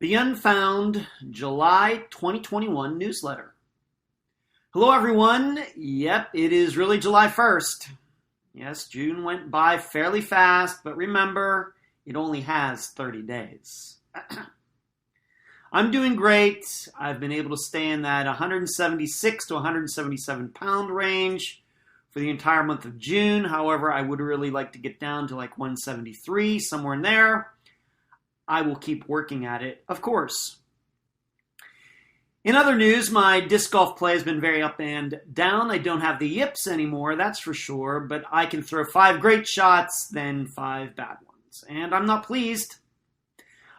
The Unfound July 2021 Newsletter. Hello everyone. Yep, it is really July 1st. Yes, June went by fairly fast, but remember, it only has 30 days. I'm doing great. I've been able to stay in that 176 to 177 pound range for the entire month of June. However, I would really like to get down to like 173, somewhere in there. I will keep working at it, of course. In other news, my disc golf play has been very up and down. I don't have the yips anymore, that's for sure, but I can throw 5 great shots, then 5 bad ones. And I'm not pleased.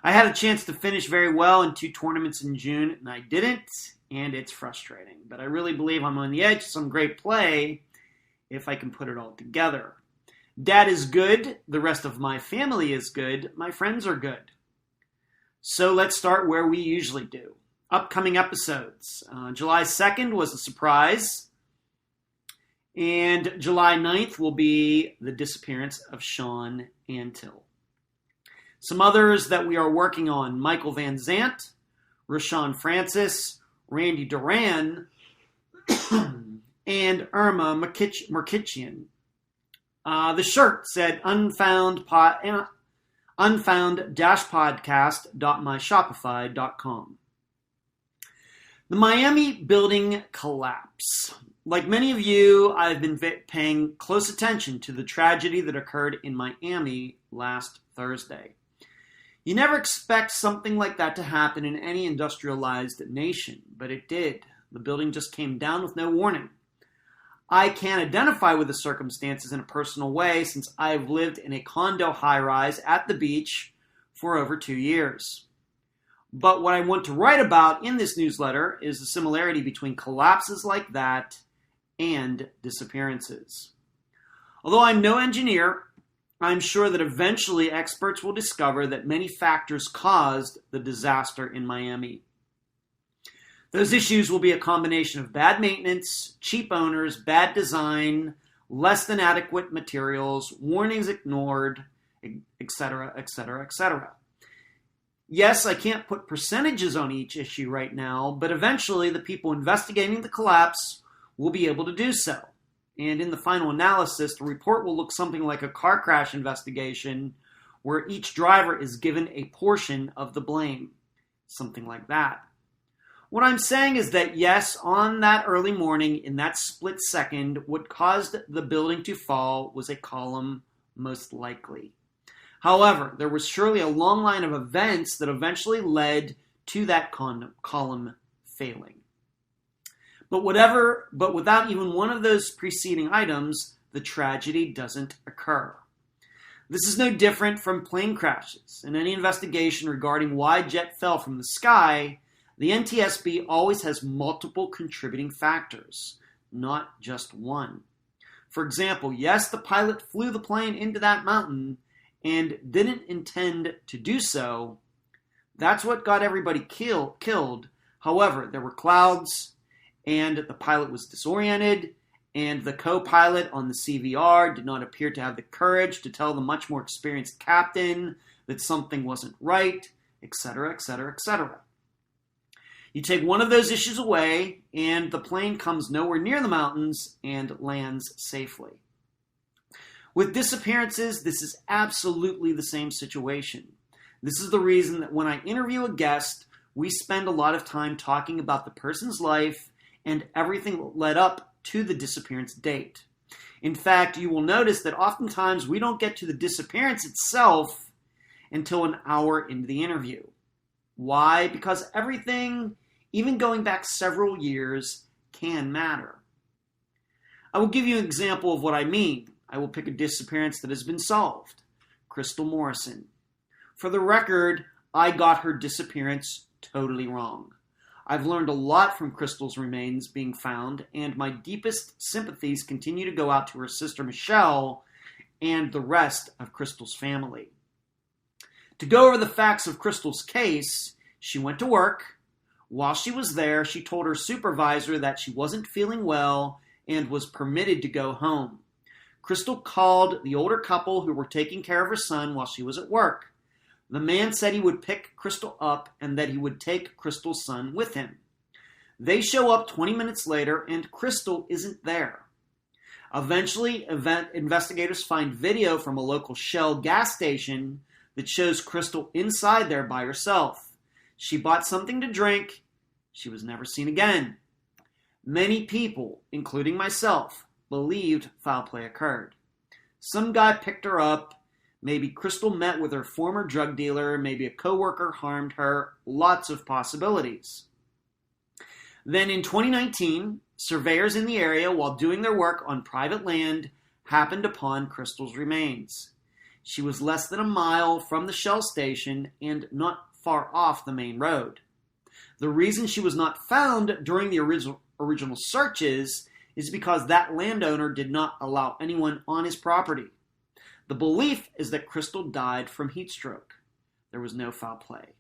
I had a chance to finish very well in 2 tournaments in June, and I didn't, and it's frustrating. But I really believe I'm on the edge of some great play if I can put it all together. Dad is good. The rest of my family is good. My friends are good. So let's start where we usually do. Upcoming episodes. July 2nd was a surprise. And July 9th will be the disappearance of Sean Antill. Some others that we are working on. Michael Van Zant, Rashawn Francis, Randy Duran, and Irma Merkitchian. The shirt said unfound-podcast.myshopify.com. The Miami building collapse. Like many of you, I've been paying close attention to the tragedy that occurred in Miami last Thursday. You never expect something like that to happen in any industrialized nation, but it did. The building just came down with no warning. I can identify with the circumstances in a personal way since I've lived in a condo high-rise at the beach for over 2 years. But what I want to write about in this newsletter is the similarity between collapses like that and disappearances. Although I'm no engineer, I'm sure that eventually experts will discover that many factors caused the disaster in Miami. Those issues will be a combination of bad maintenance, cheap owners, bad design, less than adequate materials, warnings ignored, etc., etc., etc. Yes, I can't put percentages on each issue right now, but eventually the people investigating the collapse will be able to do so. And in the final analysis, the report will look something like a car crash investigation where each driver is given a portion of the blame. Something like that. What I'm saying is that yes, on that early morning, in that split second, what caused the building to fall was a column, most likely. However, there was surely a long line of events that eventually led to that column failing. But without even one of those preceding items, the tragedy doesn't occur. This is no different from plane crashes. In any investigation regarding why a jet fell from the sky, the NTSB always has multiple contributing factors, not just one. For example, yes, the pilot flew the plane into that mountain and didn't intend to do so. That's what got everybody killed. However, there were clouds, and the pilot was disoriented, and the co-pilot on the CVR did not appear to have the courage to tell the much more experienced captain that something wasn't right, etc., etc., etc. You take one of those issues away, and the plane comes nowhere near the mountains and lands safely. With disappearances, this is absolutely the same situation. This is the reason that when I interview a guest, we spend a lot of time talking about the person's life and everything that led up to the disappearance date. In fact, you will notice that oftentimes we don't get to the disappearance itself until an hour into the interview. Why? Because everything, even going back several years, can matter. I will give you an example of what I mean. I will pick a disappearance that has been solved. Crystal Morrison. For the record, I got her disappearance totally wrong. I've learned a lot from Crystal's remains being found, and my deepest sympathies continue to go out to her sister Michelle and the rest of Crystal's family. To go over the facts of Crystal's case, she went to work. While she was there, she told her supervisor that she wasn't feeling well and was permitted to go home. Crystal called the older couple who were taking care of her son while she was at work. The man said he would pick Crystal up and that he would take Crystal's son with him. They show up 20 minutes later and Crystal isn't there. Eventually, investigators find video from a local Shell gas station that shows Crystal inside there by herself. She bought something to drink. She was never seen again. Many people, including myself, believed foul play occurred. Some guy picked her up. Maybe Crystal met with her former drug dealer. Maybe a coworker harmed her. Lots of possibilities. Then in 2019, surveyors in the area, while doing their work on private land, happened upon Crystal's remains. She was less than a mile from the Shell station and not far off the main road. The reason she was not found during the original searches is because that landowner did not allow anyone on his property. The belief is that Crystal died from heat stroke. There was no foul play.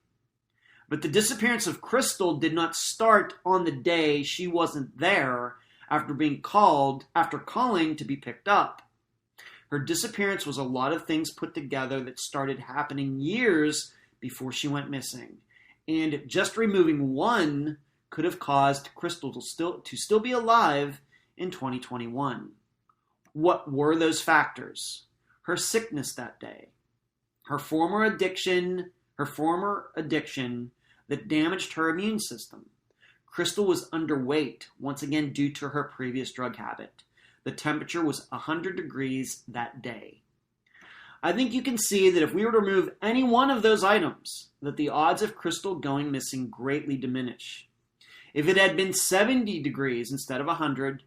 But the disappearance of Crystal did not start on the day she wasn't there after calling to be picked up. Her disappearance was a lot of things put together that started happening years before she went missing. And just removing one could have caused Crystal to still be alive in 2021. What were those factors? Her sickness that day, her former addiction that damaged her immune system. Crystal was underweight, once again due to her previous drug habit. The temperature was 100 degrees that day. I think you can see that if we were to remove any one of those items, that the odds of Crystal going missing greatly diminish. If it had been 70 degrees instead of 100,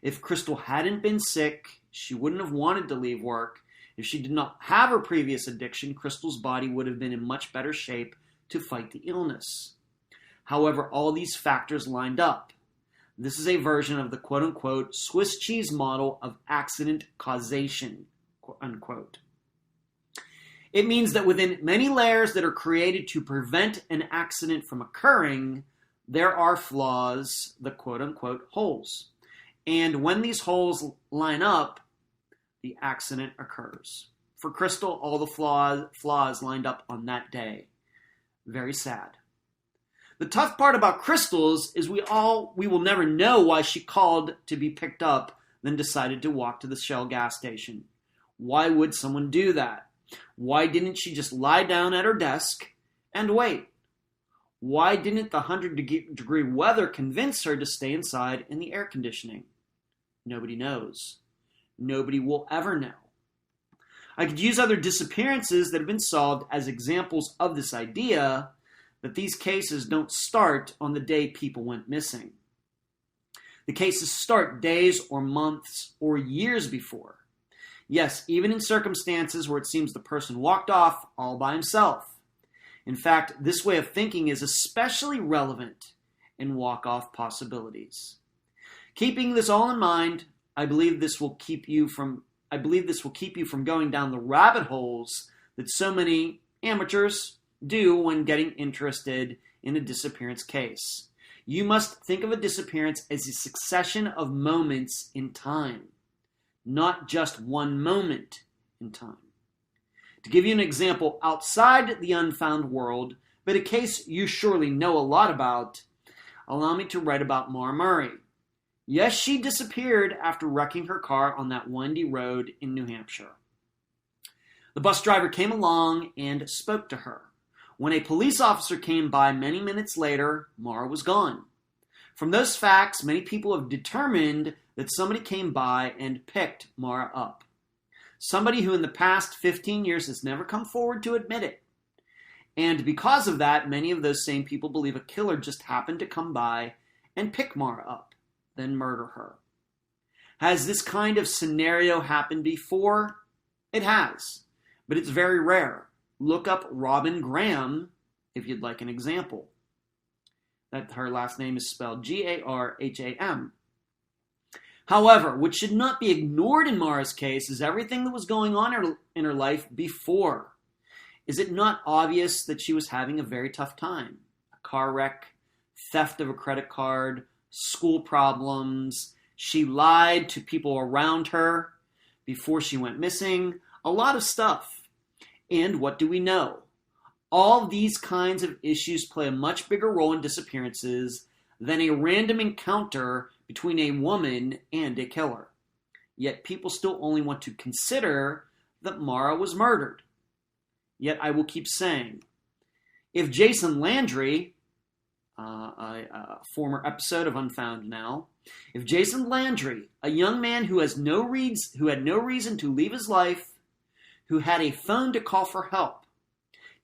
if Crystal hadn't been sick, she wouldn't have wanted to leave work. If she did not have her previous addiction, Crystal's body would have been in much better shape to fight the illness. However, all these factors lined up. This is a version of the quote-unquote Swiss cheese model of accident causation, unquote. It means that within many layers that are created to prevent an accident from occurring, there are flaws, the quote-unquote holes. And when these holes line up, the accident occurs. For Crystal, all the flaws lined up on that day. Very sad. The tough part about Crystal's is we will never know why she called to be picked up, then decided to walk to the Shell gas station. Why would someone do that? Why didn't she just lie down at her desk and wait? Why didn't the 100-degree weather convince her to stay inside in the air conditioning? Nobody knows. Nobody will ever know. I could use other disappearances that have been solved as examples of this idea that these cases don't start on the day people went missing. The cases start days or months or years before. Yes, even in circumstances where it seems the person walked off all by himself. In fact, this way of thinking is especially relevant in walk-off possibilities. Keeping this all in mind, I believe this will keep you from going down the rabbit holes that so many amateurs do when getting interested in a disappearance case. You must think of a disappearance as a succession of moments in time, not just one moment in time. To give you an example outside the unfound world, but a case you surely know a lot about, allow me to write about Mara Murray. Yes, she disappeared after wrecking her car on that windy road in New Hampshire. The bus driver came along and spoke to her. When a police officer came by many minutes later, Mara was gone. From those facts, many people have determined that somebody came by and picked Mara up. Somebody who in the past 15 years has never come forward to admit it. And because of that, many of those same people believe a killer just happened to come by and pick Mara up, then murder her. Has this kind of scenario happened before? It has, but it's very rare. Look up Robin Graham if you'd like an example. That her last name is spelled Garham. However, what should not be ignored in Mara's case is everything that was going on in her life before. Is it not obvious that she was having a very tough time? A car wreck, theft of a credit card, school problems. She lied to people around her before she went missing. A lot of stuff. And what do we know? All these kinds of issues play a much bigger role in disappearances than a random encounter between a woman and a killer. Yet people still only want to consider that Mara was murdered. Yet I will keep saying, if Jason Landry, a former episode of Unfound Now, if Jason Landry, a young man who had no reason to leave his life, who had a phone to call for help,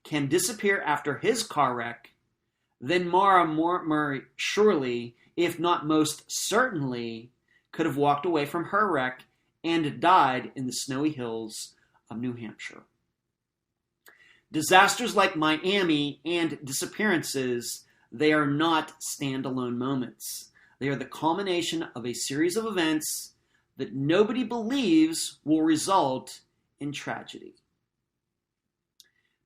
can disappear after his car wreck, then Mara Murray surely, if not most certainly, could have walked away from her wreck and died in the snowy hills of New Hampshire. Disasters like Miami and disappearances, they are not standalone moments. They are the culmination of a series of events that nobody believes will result in tragedy.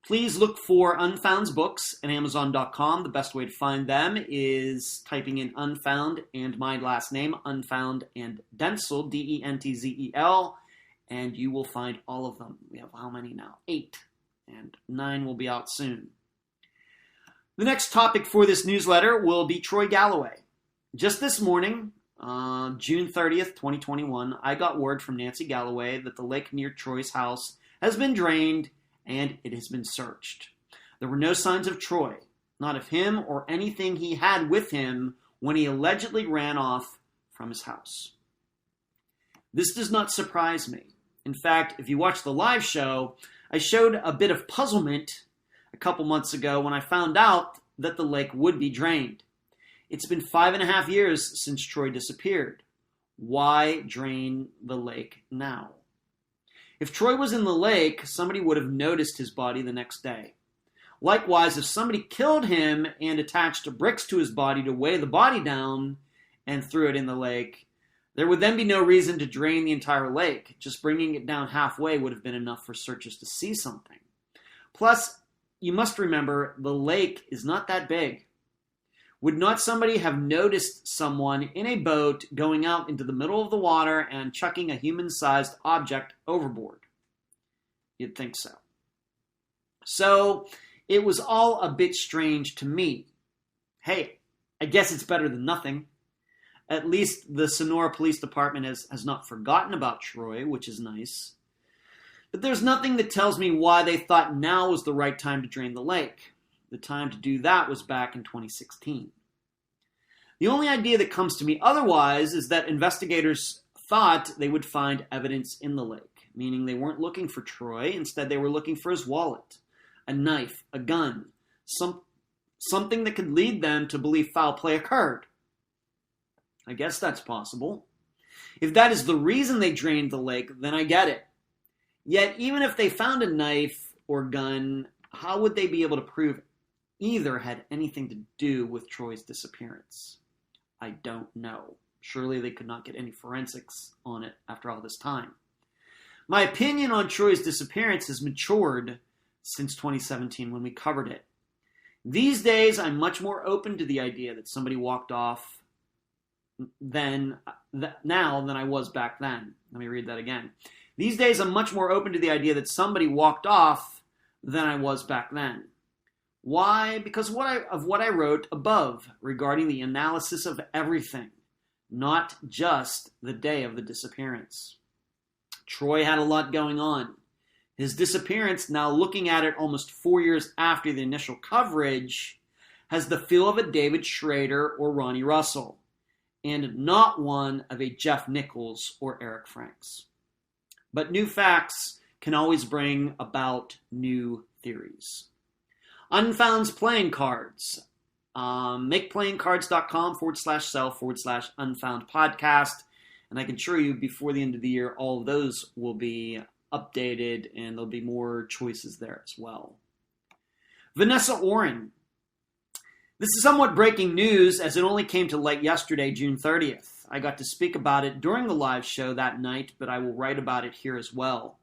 Please look for Unfound's books at Amazon.com. The best way to find them is typing in Unfound and my last name, Unfound and Dentzel, Dentzel, and you will find all of them. We have how many now? 8, and 9 will be out soon. The next topic for this newsletter will be Troy Galloway. Just this morning, June 30th, 2021, I got word from Nancy Galloway that the lake near Troy's house has been drained and it has been searched. There were no signs of Troy, not of him or anything he had with him when he allegedly ran off from his house. This does not surprise me. In fact, if you watch the live show, I showed a bit of puzzlement a couple months ago when I found out that the lake would be drained. It's been 5.5 years since Troy disappeared. Why drain the lake now? If Troy was in the lake, somebody would have noticed his body the next day. Likewise, if somebody killed him and attached bricks to his body to weigh the body down and threw it in the lake, there would then be no reason to drain the entire lake. Just bringing it down halfway would have been enough for searchers to see something. Plus, you must remember, the lake is not that big. Would not somebody have noticed someone in a boat going out into the middle of the water and chucking a human-sized object overboard? You'd think so. So, it was all a bit strange to me. Hey, I guess it's better than nothing. At least the Sonora Police Department has not forgotten about Troy, which is nice. But there's nothing that tells me why they thought now was the right time to drain the lake. The time to do that was back in 2016. The only idea that comes to me otherwise is that investigators thought they would find evidence in the lake, meaning they weren't looking for Troy. Instead, they were looking for his wallet, a knife, a gun, something that could lead them to believe foul play occurred. I guess that's possible. If that is the reason they drained the lake, then I get it. Yet, even if they found a knife or gun, how would they be able to prove either had anything to do with Troy's disappearance? I don't know. Surely they could not get any forensics on it after all this time. My opinion on Troy's disappearance has matured since 2017 when we covered it. These days, I'm much more open to the idea that somebody walked off now than I was back then. Let me read that again. These days, I'm much more open to the idea that somebody walked off than I was back then. Why? Because of what I wrote above regarding the analysis of everything, not just the day of the disappearance. Troy had a lot going on. His disappearance, now looking at it almost 4 years after the initial coverage, has the feel of a David Schrader or Ronnie Russell, and not one of a Jeff Nichols or Eric Franks. But new facts can always bring about new theories. Unfound's playing cards. MakePlayingCards.com/sell/Unfound Podcast. And I can assure you before the end of the year, all of those will be updated and there'll be more choices there as well. Vanessa Oren. This is somewhat breaking news as it only came to light yesterday, June 30th. I got to speak about it during the live show that night, but I will write about it here as well.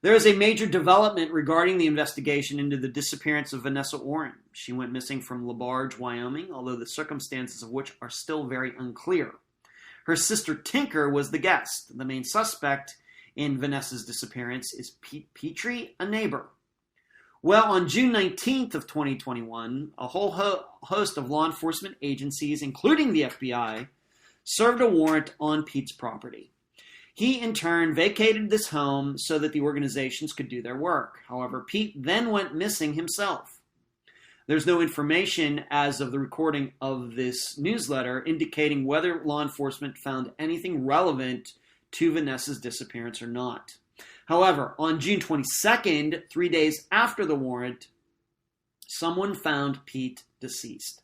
There is a major development regarding the investigation into the disappearance of Vanessa Oren. She went missing from LaBarge, Wyoming, although the circumstances of which are still very unclear. Her sister Tinker was the guest. The main suspect in Vanessa's disappearance is Pete Petrie, a neighbor. Well, on June 19th of 2021, a whole host of law enforcement agencies, including the FBI, served a warrant on Pete's property. He, in turn, vacated this home so that the organizations could do their work. However, Pete then went missing himself. There's no information as of the recording of this newsletter indicating whether law enforcement found anything relevant to Vanessa's disappearance or not. However, on June 22nd, 3 days after the warrant, someone found Pete deceased.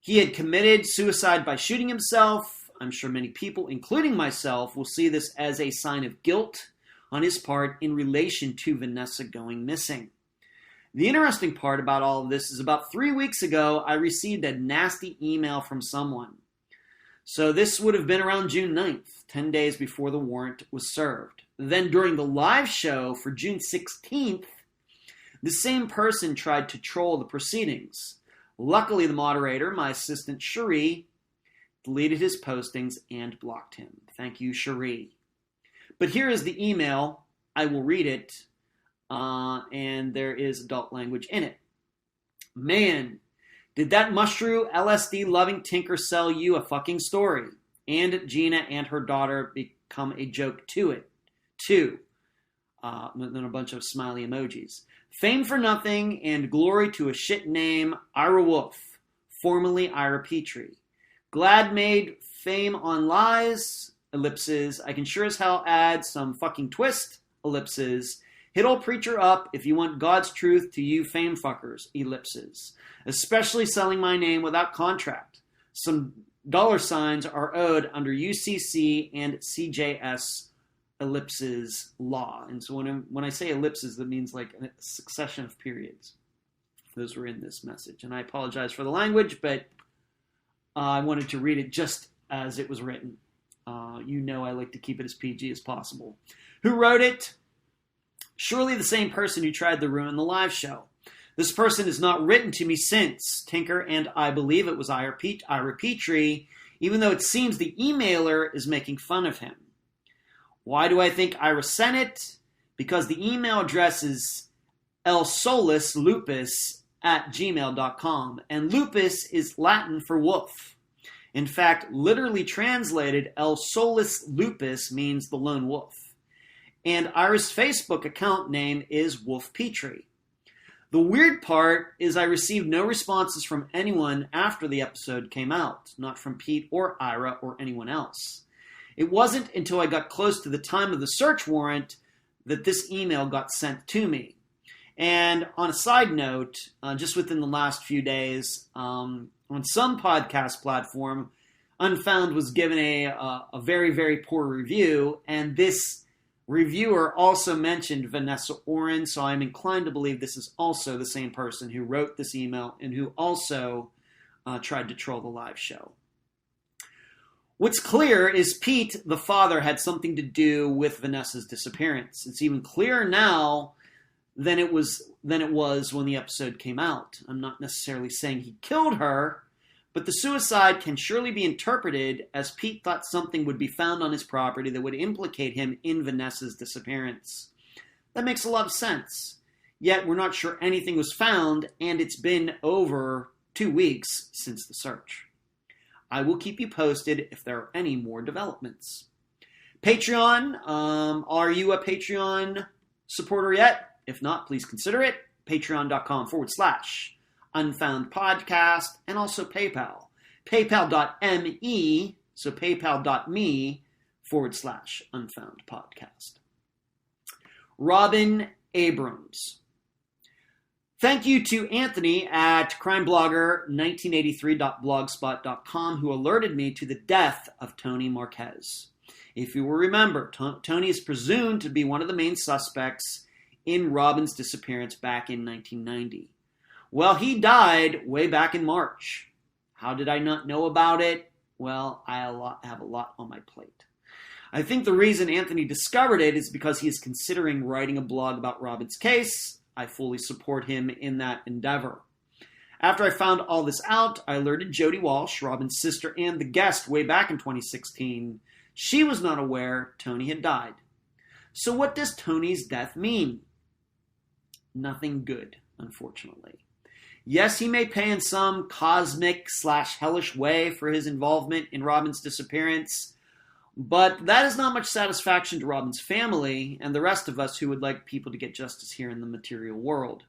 He had committed suicide by shooting himself. I'm sure many people, including myself, will see this as a sign of guilt on his part in relation to Vanessa going missing. The interesting part about all of this is about 3 weeks ago, I received a nasty email from someone. So this would have been around June 9th, 10 days before the warrant was served. Then during the live show for June 16th, the same person tried to troll the proceedings. Luckily, the moderator, my assistant Cherie, deleted his postings and blocked him. Thank you, Cherie. But here is the email. I will read it, and there is adult language in it. Man, did that mushroom LSD-loving tinker sell you a fucking story? And Gina and her daughter become a joke to it. Two. Then a bunch of smiley emojis. Fame for nothing and glory to a shit name, Ira Wolf, formerly Ira Petrie. Glad made fame on lies, ellipses. I can sure as hell add some fucking twist, ellipses. Hit old preacher up if you want God's truth to you fame fuckers, ellipses. Especially selling my name without contract. Some dollar signs are owed under UCC and CJS ellipses law. And so when I say ellipses, that means like a succession of periods. Those were in this message. And I apologize for the language, but I wanted to read it just as it was written. You know I like to keep it as PG as possible. Who wrote it? Surely the same person who tried to ruin the live show. This person has not written to me since. Tinker and I believe it was Ira Petrie, even though it seems the emailer is making fun of him. Why do I think Ira sent it? Because the email address is elsoluslupus@gmail.com, and lupus is Latin for wolf. In fact, literally translated, El Solus Lupus means the lone wolf. And Ira's Facebook account name is Wolf Petrie. The weird part is I received no responses from anyone after the episode came out, not from Pete or Ira or anyone else. It wasn't until I got close to the time of the search warrant that this email got sent to me. And on a side note, just within the last few days, on some podcast platform, Unfound was given a very, very poor review, and this reviewer also mentioned Vanessa Oren, so I'm inclined to believe this is also the same person who wrote this email and who also tried to troll the live show. What's clear is Pete, the father, had something to do with Vanessa's disappearance. It's even clearer now than it was when the episode came out. I'm not necessarily saying he killed her, but the suicide can surely be interpreted as Pete thought something would be found on his property that would implicate him in Vanessa's disappearance. That makes a lot of sense. Yet we're not sure anything was found, and it's been over 2 weeks since the search. I will keep you posted if there are any more developments. Patreon, are you a Patreon supporter yet? If not, please consider it. Patreon.com/Unfound Podcast, and also PayPal. PayPal.me, so PayPal.me/Unfound Podcast. Robin Abrams. Thank you to Anthony at crimeblogger1983.blogspot.com who alerted me to the death of Tony Marquez. If you will remember, Tony is presumed to be one of the main suspects in Robin's disappearance back in 1990. Well, he died way back in March. How did I not know about it? Well, I have a lot on my plate. I think the reason Anthony discovered it is because he is considering writing a blog about Robin's case. I fully support him in that endeavor. After I found all this out, I alerted Jody Walsh, Robin's sister and the guest, way back in 2016. She was not aware Tony had died. So what does Tony's death mean? Nothing good, unfortunately. Yes, he may pay in some cosmic/hellish way for his involvement in Robin's disappearance, but that is not much satisfaction to Robin's family and the rest of us who would like people to get justice here in the material world.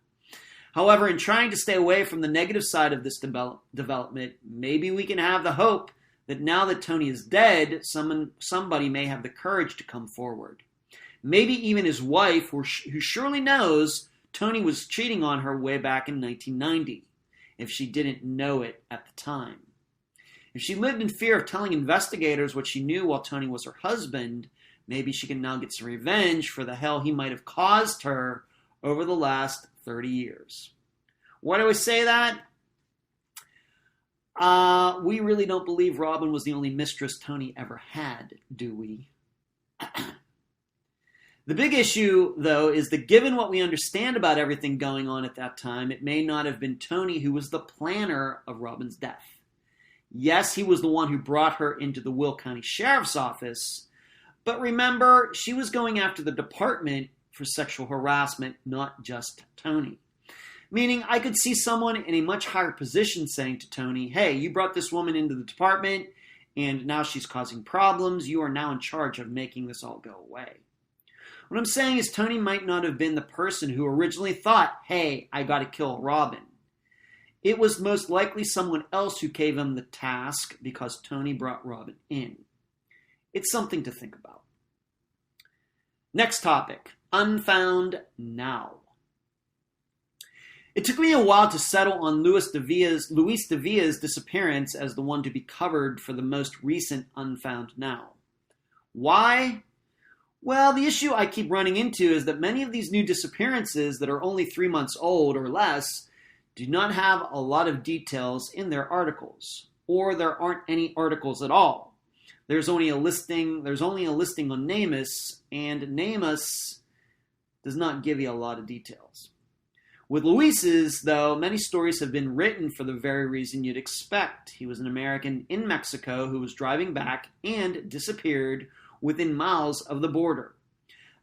However, in trying to stay away from the negative side of this development, maybe we can have the hope that now that Tony is dead, somebody may have the courage to come forward. Maybe even his wife, who surely knows Tony was cheating on her way back in 1990, if she didn't know it at the time. If she lived in fear of telling investigators what she knew while Tony was her husband, maybe she can now get some revenge for the hell he might have caused her over the last 30 years. Why do I say that? We really don't believe Robin was the only mistress Tony ever had, do we? The big issue, though, is that given what we understand about everything going on at that time, it may not have been Tony who was the planner of Robin's death. Yes, he was the one who brought her into the Will County Sheriff's Office, but remember, she was going after the department for sexual harassment, not just Tony. Meaning, I could see someone in a much higher position saying to Tony, hey, you brought this woman into the department, and now she's causing problems. You are now in charge of making this all go away. What I'm saying is Tony might not have been the person who originally thought, hey, I got to kill Robin. It was most likely someone else who gave him the task because Tony brought Robin in. It's something to think about. Next topic, Unfound Now. It took me a while to settle on Luis de Villa's disappearance as the one to be covered for the most recent Unfound Now. Why? Well, the issue I keep running into is that many of these new disappearances that are only 3 months old or less do not have a lot of details in their articles, or there aren't any articles at all. There's only a listing on NamUs, and NamUs does not give you a lot of details. With Luis's, though, many stories have been written for the very reason you'd expect. He was an American in Mexico who was driving back and disappeared within miles of the border.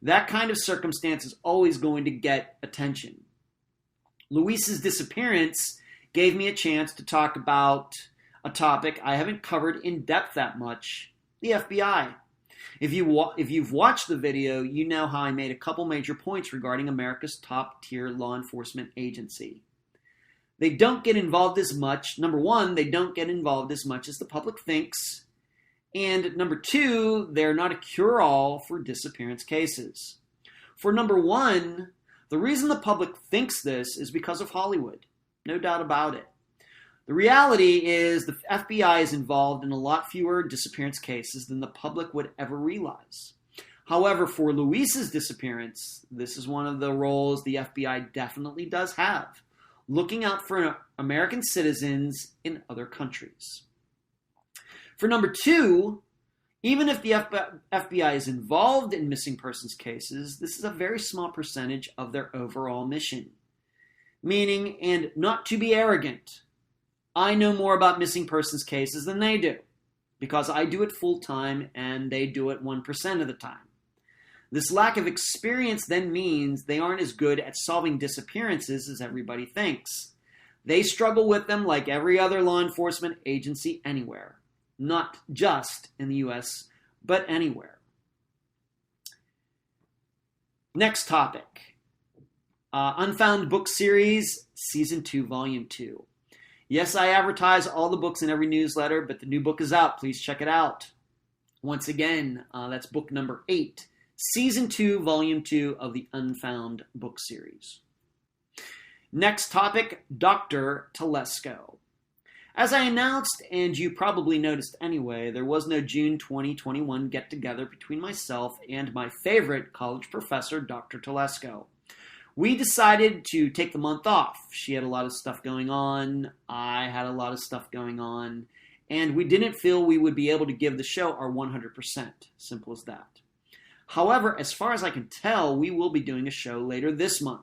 That kind of circumstance is always going to get attention. Luis's disappearance gave me a chance to talk about a topic I haven't covered in depth that much, the FBI. If you've watched the video, you know how I made a couple major points regarding America's top-tier law enforcement agency. They don't get involved as much. Number one, they don't get involved as much as the public thinks. And number two, they're not a cure-all for disappearance cases. For number one, the reason the public thinks this is because of Hollywood. No doubt about it. The reality is the FBI is involved in a lot fewer disappearance cases than the public would ever realize. However, for Luis's disappearance, this is one of the roles the FBI definitely does have, looking out for American citizens in other countries. For number two, even if the FBI is involved in missing persons cases, this is a very small percentage of their overall mission. Meaning, and not to be arrogant, I know more about missing persons cases than they do, because I do it full time and they do it 1% of the time. This lack of experience then means they aren't as good at solving disappearances as everybody thinks. They struggle with them like every other law enforcement agency anywhere. Not just in the U.S., but anywhere. Next topic. Unfound Book Series, Season 2, Volume 2. Yes, I advertise all the books in every newsletter, but the new book is out. Please check it out. Once again, that's book number 8, Season 2, Volume 2 of the Unfound Book Series. Next topic, Dr. Telesco. As I announced, and you probably noticed anyway, there was no June 2021 get-together between myself and my favorite college professor, Dr. Telesco. We decided to take the month off. She had a lot of stuff going on. I had a lot of stuff going on. And we didn't feel we would be able to give the show our 100%. Simple as that. However, as far as I can tell, we will be doing a show later this month.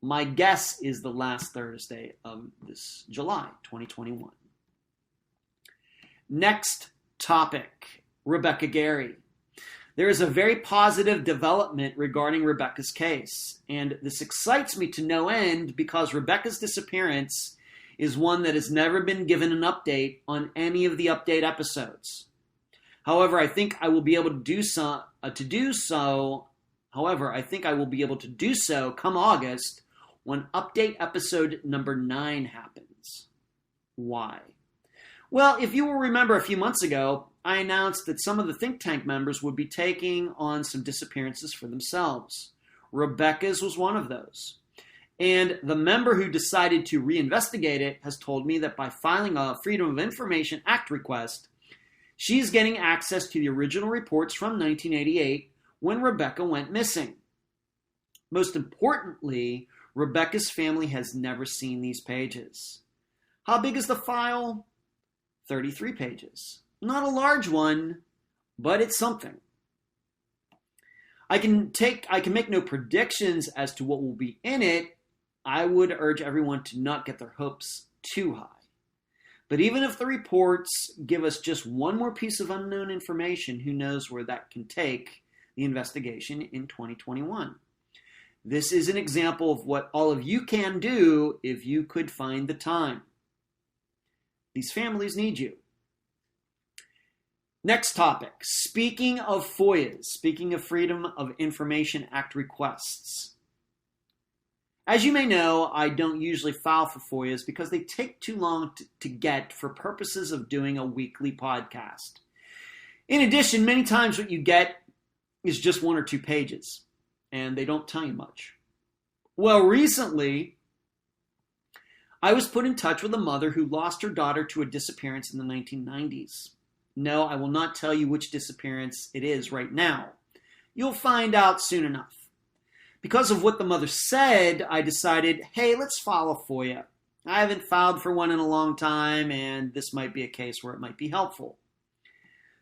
My guess is the last Thursday of this July 2021. Next topic, Rebecca Gary. There is a very positive development regarding Rebecca's case, and this excites me to no end because Rebecca's disappearance is one that has never been given an update on any of the update episodes. However, I think I will be able to do so come August when update episode number 9 happens. Why? Well, if you will remember a few months ago, I announced that some of the think tank members would be taking on some disappearances for themselves. Rebecca's was one of those. And the member who decided to reinvestigate it has told me that by filing a Freedom of Information Act request, she's getting access to the original reports from 1988 when Rebecca went missing. Most importantly, Rebecca's family has never seen these pages. How big is the file? 33 pages. Not a large one, but it's something. I can make no predictions as to what will be in it. I would urge everyone to not get their hopes too high. But even if the reports give us just one more piece of unknown information, who knows where that can take the investigation in 2021. This is an example of what all of you can do if you could find the time. These families need you. Next topic. Speaking of FOIAs, speaking of Freedom of Information Act requests. As you may know, I don't usually file for FOIAs because they take too long to get for purposes of doing a weekly podcast. In addition, many times what you get is just 1 or 2 pages, and they don't tell you much. Well, recently, I was put in touch with a mother who lost her daughter to a disappearance in the 1990s. No, I will not tell you which disappearance it is right now. You'll find out soon enough. Because of what the mother said, I decided, hey, let's file a FOIA. I haven't filed for one in a long time, and this might be a case where it might be helpful.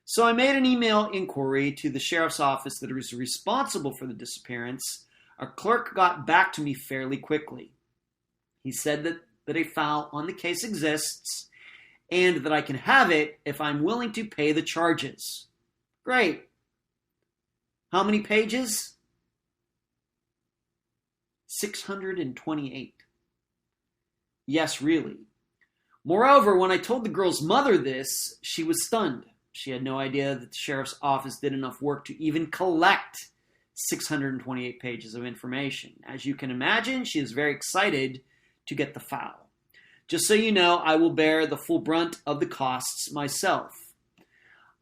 So I made an email inquiry to the sheriff's office that is responsible for the disappearance. A clerk got back to me fairly quickly. He said that a file on the case exists and that I can have it if I'm willing to pay the charges. Great. How many pages? 628. Yes, really. Moreover, when I told the girl's mother this, she was stunned. She had no idea that the sheriff's office did enough work to even collect 628 pages of information. As you can imagine, she is very excited to get the file. Just so you know, I will bear the full brunt of the costs myself.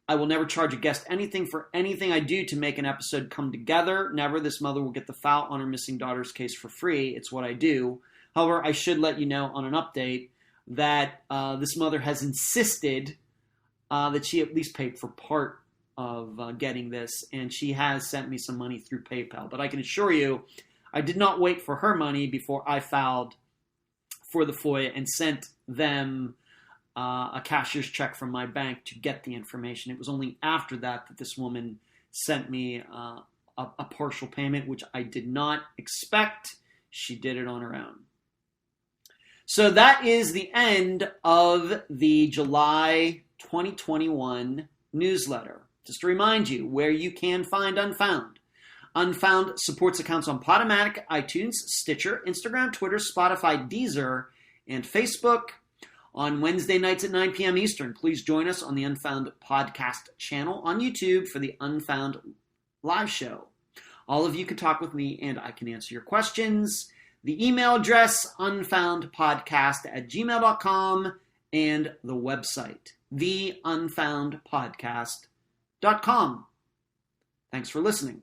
I will never charge a guest anything for anything I do to make an episode come together. Never. This mother will get the file on her missing daughter's case for free. It's what I do. However, I should let you know on an update that this mother has insisted that she at least paid for part of getting this, and she has sent me some money through PayPal. But I can assure you, I did not wait for her money before I filed for the FOIA and sent them a cashier's check from my bank to get the information. It was only after that this woman sent me a partial payment, which I did not expect. She did it on her own. So that is the end of the July 2021 newsletter. Just to remind you where you can find Unfound. Unfound supports accounts on Podomatic, iTunes, Stitcher, Instagram, Twitter, Spotify, Deezer, and Facebook. On Wednesday nights at 9 p.m. Eastern, please join us on the Unfound Podcast Channel on YouTube for the Unfound Live Show. All of you can talk with me and I can answer your questions. The email address, unfoundpodcast@gmail.com, and the website, theunfoundpodcast.com. Thanks for listening.